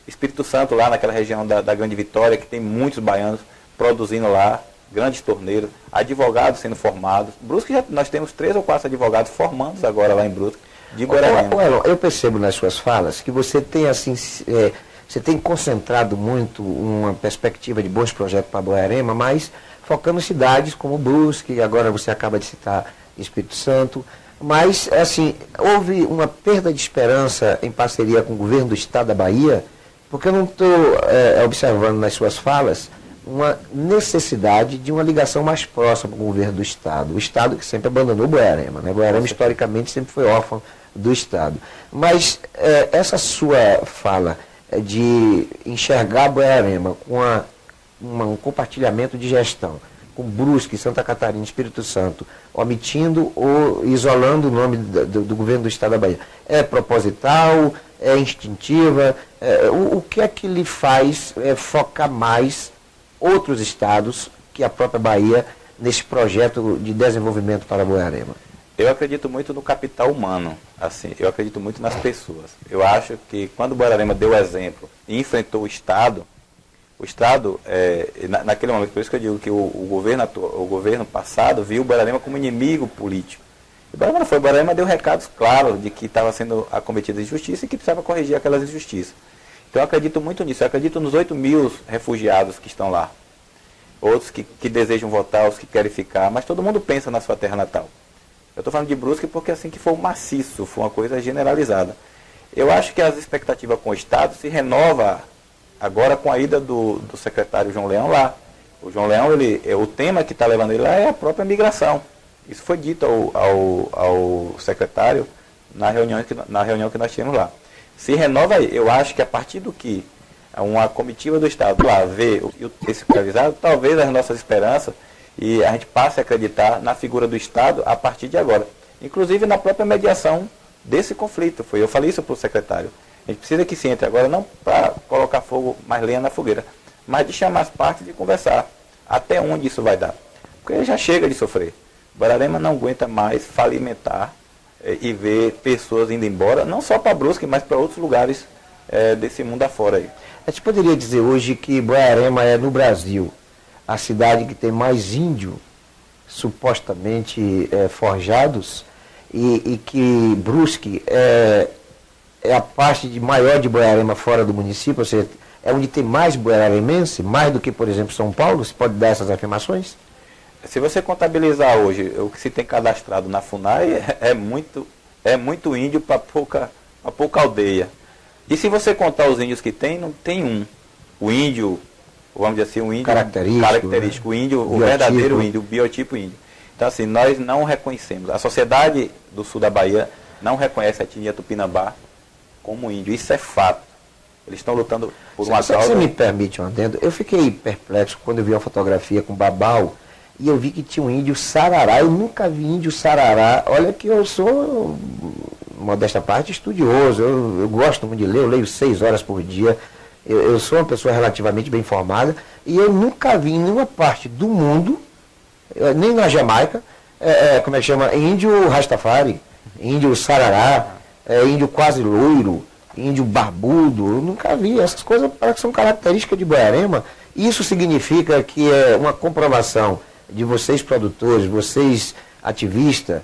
Espírito Santo lá naquela região da Grande Vitória, que tem muitos baianos produzindo lá, grandes torneiros, advogados sendo formados. Brusque, nós temos 3 ou 4 advogados formandos agora lá em Brusque, de Boiarema.
Eu percebo nas suas falas que você tem assim, você tem concentrado muito uma perspectiva de bons projetos para Boiarema, mas focando em cidades como Brusque, agora você acaba de citar Espírito Santo. Mas, assim, houve uma perda de esperança em parceria com o governo do estado da Bahia, porque eu não estou observando nas suas falas uma necessidade de uma ligação mais próxima com o governo do estado. O estado que sempre abandonou Boiarema, né? Boiarema historicamente sempre foi órfão do estado. Mas essa sua fala de enxergar Boiarema com um compartilhamento de gestão, com Brusque, Santa Catarina, Espírito Santo, omitindo ou isolando o nome do governo do estado da Bahia. É proposital, é instintiva? O que é que lhe faz focar mais outros estados que a própria Bahia nesse projeto de desenvolvimento para Boiarema?
Eu acredito muito no capital humano, assim, eu acredito muito nas pessoas. Eu acho que quando Boiarema deu o exemplo e enfrentou o Estado, naquele momento, por isso que eu digo que o governo passado viu o Boiarema como inimigo político. O Boiarema não foi, o Boiarema deu recados claros de que estava sendo acometida injustiça e que precisava corrigir aquelas injustiças. Então eu acredito muito nisso, eu acredito nos 8 mil refugiados que estão lá. Outros que desejam votar, outros que querem ficar, mas todo mundo pensa na sua terra natal. Eu estou falando de Brusque porque assim que foi um maciço, foi uma coisa generalizada. Eu acho que as expectativas com o Estado se renova agora com a ida do secretário João Leão lá. O João Leão, o tema que está levando ele lá é a própria migração. Isso foi dito ao secretário na reunião que nós tivemos lá. Se renova aí. Eu acho que a partir do que uma comitiva do Estado lá vê esse realizado, talvez as nossas esperanças e a gente passe a acreditar na figura do Estado a partir de agora. Inclusive na própria mediação desse conflito. Eu falei isso para o secretário. A gente precisa que se entre agora, não para colocar mais lenha na fogueira, mas de chamar as partes e conversar. Até onde isso vai dar? Porque já chega de sofrer. Boiarema não aguenta mais falimentar e ver pessoas indo embora, não só para Brusque, mas para outros lugares desse mundo afora aí.
A gente poderia dizer hoje que Boiarema é, no Brasil, a cidade que tem mais índio supostamente forjados e que Brusque é a parte maior de Boiarema fora do município, ou seja, é onde tem mais boiaremense, mais do que, por exemplo, São Paulo? Você pode dar essas afirmações?
Se você contabilizar hoje o que se tem cadastrado na FUNAI, é muito índio para pouca aldeia. E se você contar os índios que tem, não tem um. O índio, vamos dizer assim, o índio característico, né? O índio, o verdadeiro índio, o biotipo índio. Então, assim, nós não reconhecemos. A sociedade do sul da Bahia não reconhece a etnia Tupinambá como índio. Isso é fato. Eles estão lutando por uma causa.
Você me permite um adendo? Eu fiquei perplexo quando eu vi uma fotografia com Babau e eu vi que tinha um índio sarará. Eu nunca vi índio sarará. Olha que eu sou, modesta parte, estudioso. Eu gosto muito de ler, eu leio 6 horas por dia. Eu sou uma pessoa relativamente bem informada e eu nunca vi em nenhuma parte do mundo, nem na Jamaica, como é que chama? Índio Rastafari, índio sarará, índio quase loiro, índio barbudo. Eu nunca vi. Essas coisas parece que são características de Boiarema. Isso significa que é uma comprovação de vocês produtores, vocês ativistas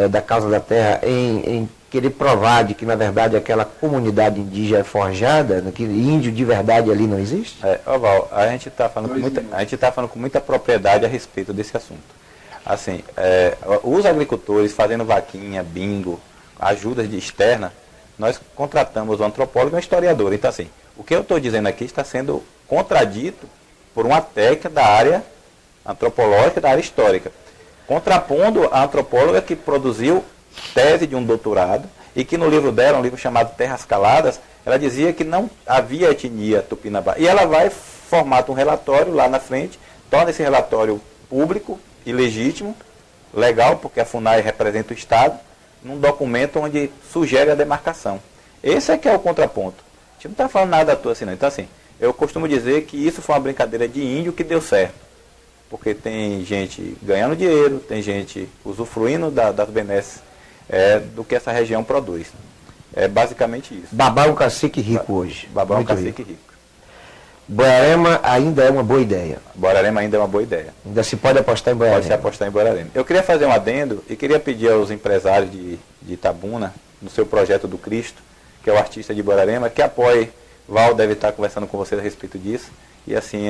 da causa da terra em querer provar de que na verdade aquela comunidade indígena é forjada, que índio de verdade ali não existe?
Val, a gente está falando com muita propriedade a respeito desse assunto. Assim, os agricultores fazendo vaquinha, bingo, ajudas externa, nós contratamos um antropólogo e um historiador. Então, assim, o que eu estou dizendo aqui está sendo contradito por uma técnica da área antropológica, da área histórica, contrapondo a antropóloga que produziu tese de um doutorado e que no livro dela, um livro chamado Terras Caladas, ela dizia que não havia etnia tupinambá. E ela vai formata um relatório lá na frente, torna esse relatório público e legítimo, legal, porque a FUNAI representa o Estado, num documento onde sugere a demarcação. Esse é que é o contraponto. A gente não está falando nada à toa assim, não. Então, assim, eu costumo dizer que isso foi uma brincadeira de índio que deu certo. Porque tem gente ganhando dinheiro, tem gente usufruindo das benesses do que essa região produz. É basicamente isso.
Babar um cacique rico hoje.
Babar um cacique rico.
Boiarema ainda é uma boa ideia.
Boiarema ainda é uma boa ideia.
Ainda se pode apostar em Boiarema.
Pode se apostar em Boiarema. Eu queria fazer um adendo e queria pedir aos empresários de Itabuna, no seu projeto do Cristo, que é o artista de Boiarema, que apoie. Val deve estar conversando com vocês a respeito disso. E assim,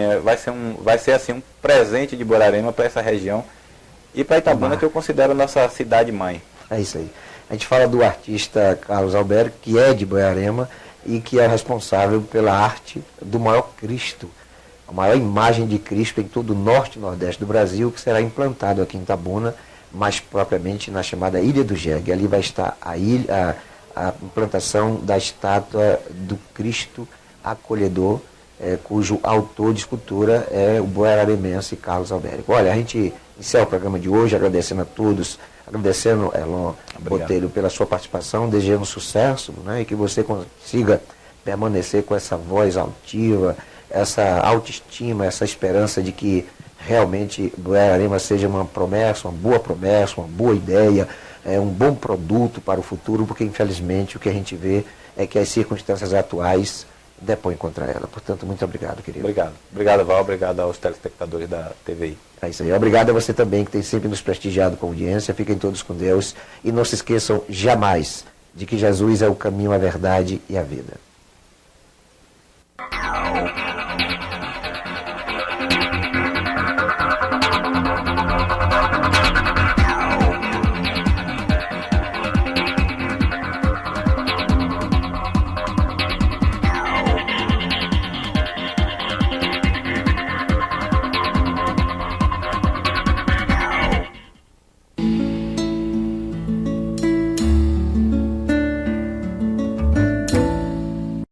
vai ser assim, um presente de Boiarema para essa região e para Itabuna, que eu considero nossa cidade mãe.
É isso aí. A gente fala do artista Carlos Alberto, que é de Boiarema e que é responsável pela arte do maior Cristo, a maior imagem de Cristo em todo o norte e nordeste do Brasil, que será implantado aqui em Itabuna, mais propriamente na chamada Ilha do Jegue. Ali vai estar a implantação da estátua do Cristo acolhedor, cujo autor de escultura é o boiararemense Carlos Alberto. Olha, a gente encerra o programa de hoje agradecendo a todos, agradecendo, Elon Botelho, pela sua participação, desejando sucesso, né, e que você consiga permanecer com essa voz altiva, essa autoestima, essa esperança de que realmente Boiarema seja uma boa ideia, um bom produto para o futuro, porque infelizmente o que a gente vê é que as circunstâncias atuais depõem contra ela. Portanto, muito obrigado, querido.
Obrigado. Obrigado, Val. Obrigado aos telespectadores da TVI.
É isso aí. Obrigado a você também, que tem sempre nos prestigiado com a audiência. Fiquem todos com Deus. E não se esqueçam jamais de que Jesus é o caminho, a verdade e a vida.